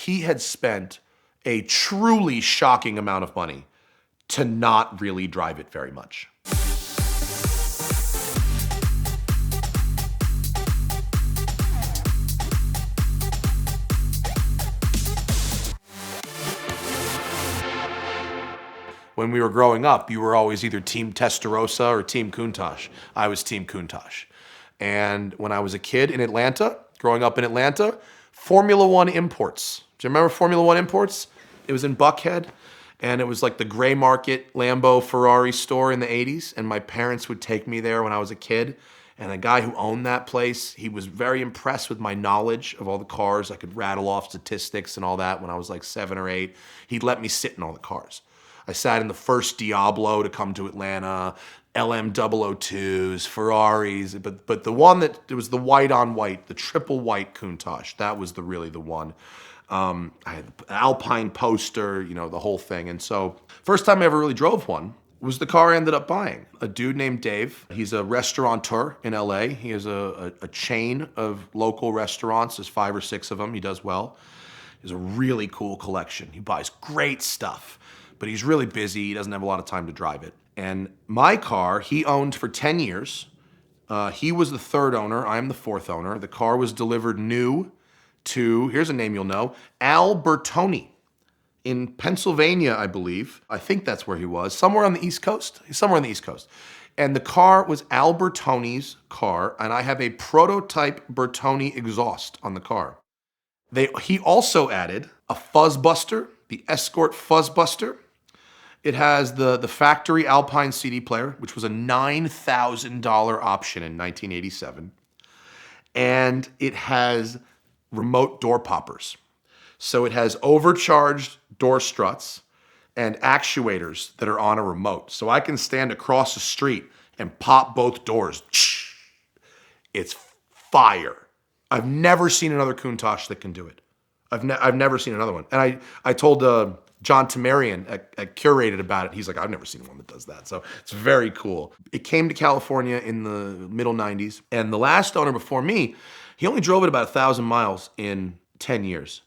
he had spent a truly shocking amount of money to not really drive it very much. When we were growing up, you were always either Team Testarossa or Team Countach. I was Team Countach. And when I was a kid in Atlanta, growing up in Atlanta, Formula One Imports. Do you remember Formula One Imports? It was in Buckhead, and it was like the gray market Lambo Ferrari store in the 80s, and my parents would take me there when I was a kid. And the guy who owned that place, he was very impressed with my knowledge of all the cars. I could rattle off statistics and all that when I was like 7 or 8. He'd let me sit in all the cars. I sat in the first Diablo to come to Atlanta, LM002s, Ferraris, but the one that, it was the white on white, the triple white Countach. That was really the one. I had the Alpine poster, you know, the whole thing. And so first time I ever really drove one was the car I ended up buying. A dude named Dave. He's a restaurateur in LA. He has a chain of local restaurants. There's 5 or 6 of them. He does well. He has a really cool collection. He buys great stuff. But he's really busy. He doesn't have a lot of time to drive it. And my car, he owned for 10 years. He was the 3rd owner. I am the 4th owner. The car was delivered new to, here's a name you'll know, Al Bertoni in Pennsylvania, I believe. I think that's where he was. Somewhere on the East Coast. He's somewhere on the East Coast. And the car was Al Bertoni's car, and I have a prototype Bertoni exhaust on the car. He also added a Fuzzbuster, the Escort Fuzzbuster. It has the factory Alpine CD player, which was a $9,000 option in 1987. And it has remote door poppers. So it has overcharged door struts and actuators that are on a remote. So I can stand across the street and pop both doors. It's fire. I've never seen another Countach that can do it. I've never seen another one. And I told John Tamarian at Curated about it. He's like, I've never seen one that does that. So it's very cool. It came to California in the middle 90s. And the last owner before me, he only drove it about 1,000 miles in 10 years.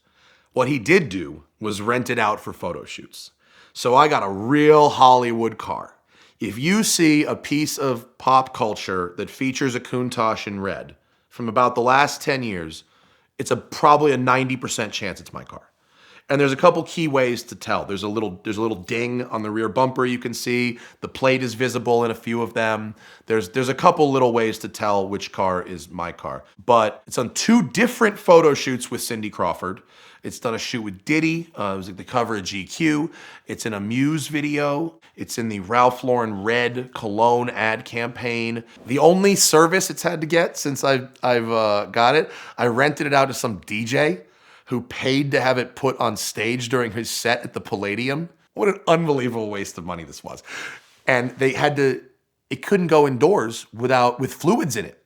What he did do was rent it out for photo shoots. So I got a real Hollywood car. If you see a piece of pop culture that features a Countach in red from about the last 10 years, it's probably a 90% chance it's my car. And there's a couple key ways to tell. There's a little ding on the rear bumper you can see. The plate is visible in a few of them. There's a couple little ways to tell which car is my car. But it's on 2 different photo shoots with Cindy Crawford. It's done a shoot with Diddy. It was like the cover of GQ. It's in a Muse video. It's in the Ralph Lauren Red cologne ad campaign. The only service it's had to get since I've got it, I rented it out to some DJ who paid to have it put on stage during his set at the Palladium. What an unbelievable waste of money this was. And it couldn't go indoors with fluids in it.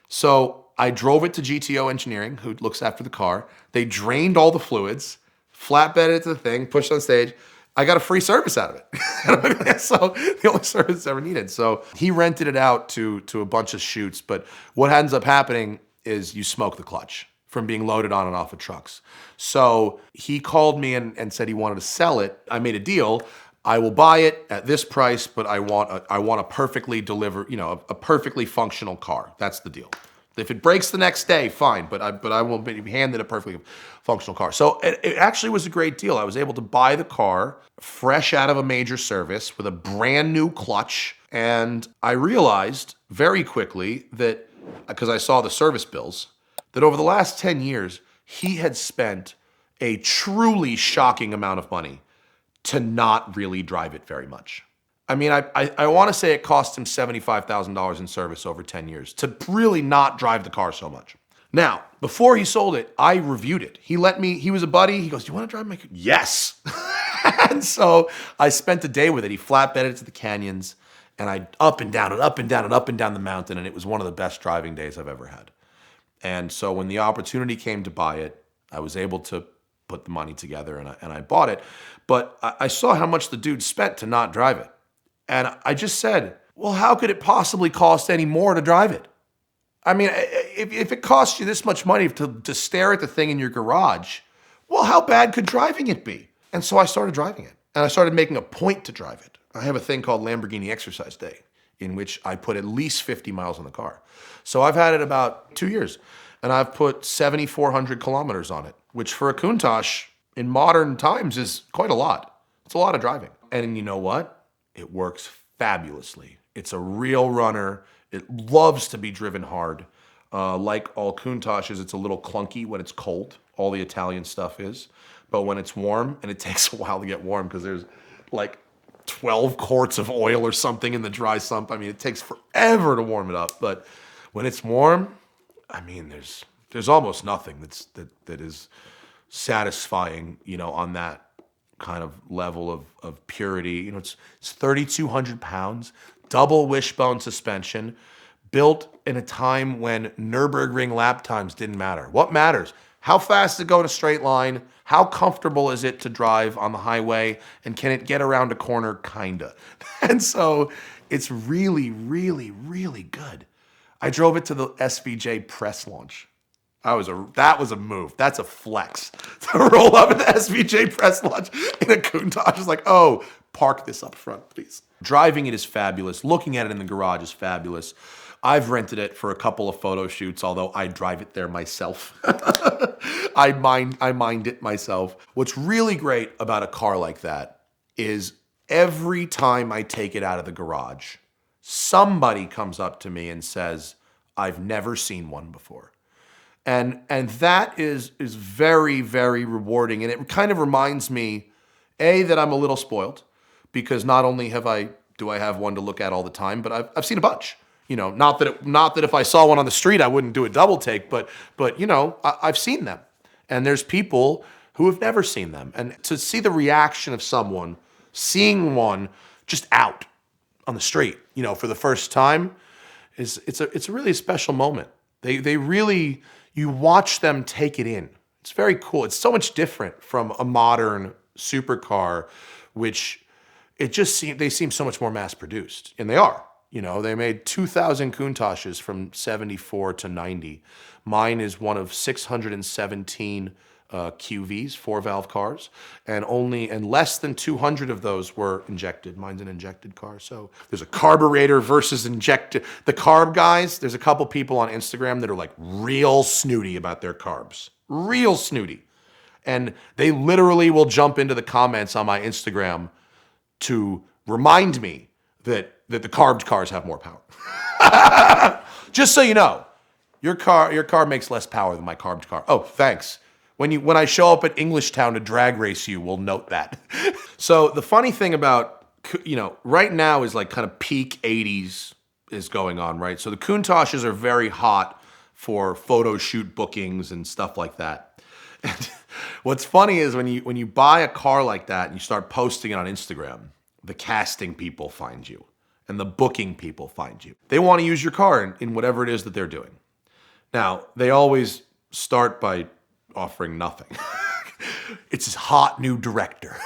So I drove it to GTO Engineering, who looks after the car. They drained all the fluids, flatbedded it to the thing, pushed on stage. I got a free service out of it. So the only service I ever needed. So he rented it out to a bunch of shoots. But what ends up happening is you smoke the clutch from being loaded on and off of trucks. So he called me and said he wanted to sell it. I made a deal. I will buy it at this price, but I want a perfectly a perfectly functional car. That's the deal. If it breaks the next day, fine, but I will be handed a perfectly functional car. So it actually was a great deal. I was able to buy the car fresh out of a major service with a brand new clutch. And I realized very quickly that, because I saw the service bills, that over the last 10 years, he had spent a truly shocking amount of money to not really drive it very much. I mean, I want to say it cost him $75,000 in service over 10 years to really not drive the car so much. Now, before he sold it, I reviewed it. He was a buddy. He goes, "Do you want to drive my car?" Yes. And so I spent a day with it. He flatbedded it to the canyons, and I up and down and up and down and up and down the mountain, and it was one of the best driving days I've ever had. And so when the opportunity came to buy it, I was able to put the money together, and I bought it. But I saw how much the dude spent to not drive it. And I just said, well, how could it possibly cost any more to drive it? I mean, if it costs you this much money to stare at the thing in your garage, Well, how bad could driving it be? And so I started driving it. And I started making a point to drive it. I have a thing called Lamborghini Exercise Day, in which I put at least 50 miles on the car. So I've had it about 2 years, and I've put 7,400 kilometers on it, which for a Countach in modern times is quite a lot. It's a lot of driving. And you know what? It works fabulously. It's a real runner. It loves to be driven hard. Like all Countaches, it's a little clunky when it's cold. All the Italian stuff is. But when it's warm, and it takes a while to get warm because there's like 12 quarts of oil or something in the dry sump. I mean, it takes forever to warm it up. But when it's warm, I mean, there's almost nothing that is satisfying, on that kind of level of purity. It's 3,200 pounds, double wishbone suspension, built in a time when Nürburgring lap times didn't matter. What matters? How fast does it go in a straight line? How comfortable is it to drive on the highway? And can it get around a corner? Kinda. And so it's really, really, really good. I drove it to the SVJ press launch. That was a move. That's a flex. To roll up at the SVJ press launch in a Countach is like, oh, park this up front, please. Driving it is fabulous. Looking at it in the garage is fabulous. I've rented it for a couple of photo shoots, although I drive it there myself. I mind it myself. What's really great about a car like that is every time I take it out of the garage, somebody comes up to me and says, I've never seen one before. And that is very, very rewarding. And it kind of reminds me, A, that I'm a little spoiled, because not only do I have one to look at all the time, but I've seen a bunch. Not that if I saw one on the street, I wouldn't do a double take, but I've seen them. And there's people who have never seen them. And to see the reaction of someone seeing one just out on the street, for the first time, it's a really special moment. They really, you watch them take it in. It's very cool. It's so much different from a modern supercar, which they seem so much more mass produced, and they are. They made 2,000 Countaches from 74 to 90. Mine is one of 617 QVs, 4-valve cars, and less than 200 of those were injected. Mine's an injected car. So there's a carburetor versus injected. The carb guys, there's a couple people on Instagram that are like real snooty about their carbs. Real snooty. And they literally will jump into the comments on my Instagram to remind me that the carbed cars have more power. Just so you know, your car makes less power than my carbed car. Oh, thanks. When I show up at Englishtown to drag race you, we'll note that. So the funny thing about, right now is like kind of peak 80s is going on, right? So the Countaches are very hot for photo shoot bookings and stuff like that. And what's funny is when you buy a car like that and you start posting it on Instagram, the casting people find you and the booking people find you. They want to use your car in whatever it is that they're doing. Now, they always start by offering nothing. It's his hot new director.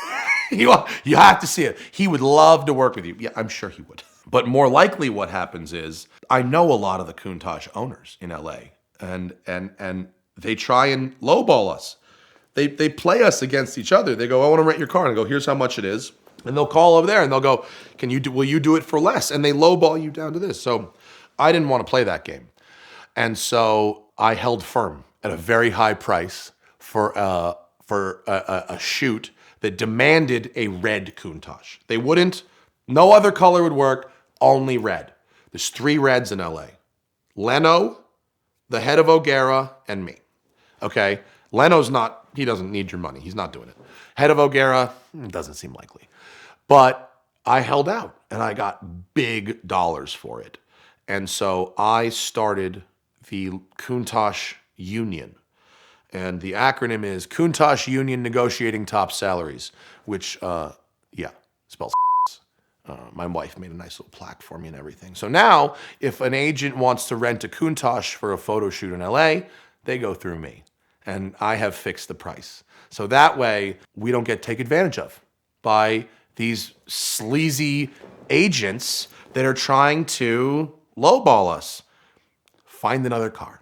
You have to see it. He would love to work with you. Yeah, I'm sure he would. But more likely what happens is, I know a lot of the Countach owners in LA, and they try and lowball us. They play us against each other. They go, I want to rent your car. And I go, here's how much it is. And they'll call over there and they'll go, will you do it for less? And they lowball you down to this. So I didn't want to play that game. And so I held firm at a very high price for a shoot that demanded a red Countach. They wouldn't, no other color would work, only red. There's 3 reds in LA. Leno, the head of O'Gara, and me. Okay? Leno's he doesn't need your money. He's not doing it. Head of O'Gara, doesn't seem likely. But I held out and I got big dollars for it. And so I started the Countach Union. And the acronym is Countach Union Negotiating Top Salaries, which, spells my wife made a nice little plaque for me and everything. So now, if an agent wants to rent a Countach for a photo shoot in LA, they go through me. And I have fixed the price. So that way, we don't get taken advantage of by these sleazy agents that are trying to lowball us. Find another car.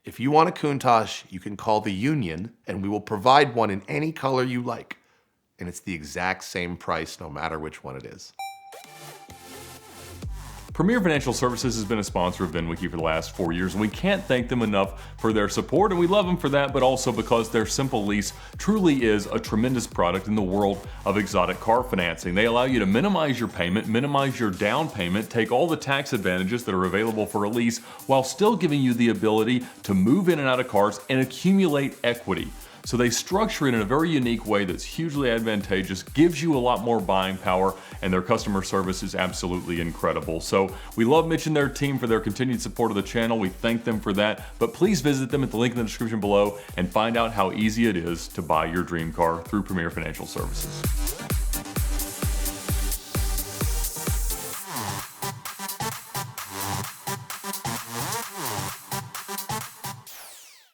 If you want a Countach, you can call the union and we will provide one in any color you like. And it's the exact same price no matter which one it is. Premier Financial Services has been a sponsor of VINwiki for the last 4 years, and we can't thank them enough for their support, and we love them for that, but also because their simple lease truly is a tremendous product in the world of exotic car financing. They allow you to minimize your payment, minimize your down payment, take all the tax advantages that are available for a lease, while still giving you the ability to move in and out of cars and accumulate equity. So they structure it in a very unique way that's hugely advantageous, gives you a lot more buying power, and their customer service is absolutely incredible. So we love Mitch and their team for their continued support of the channel. We thank them for that, but please visit them at the link in the description below and find out how easy it is to buy your dream car through Premier Financial Services.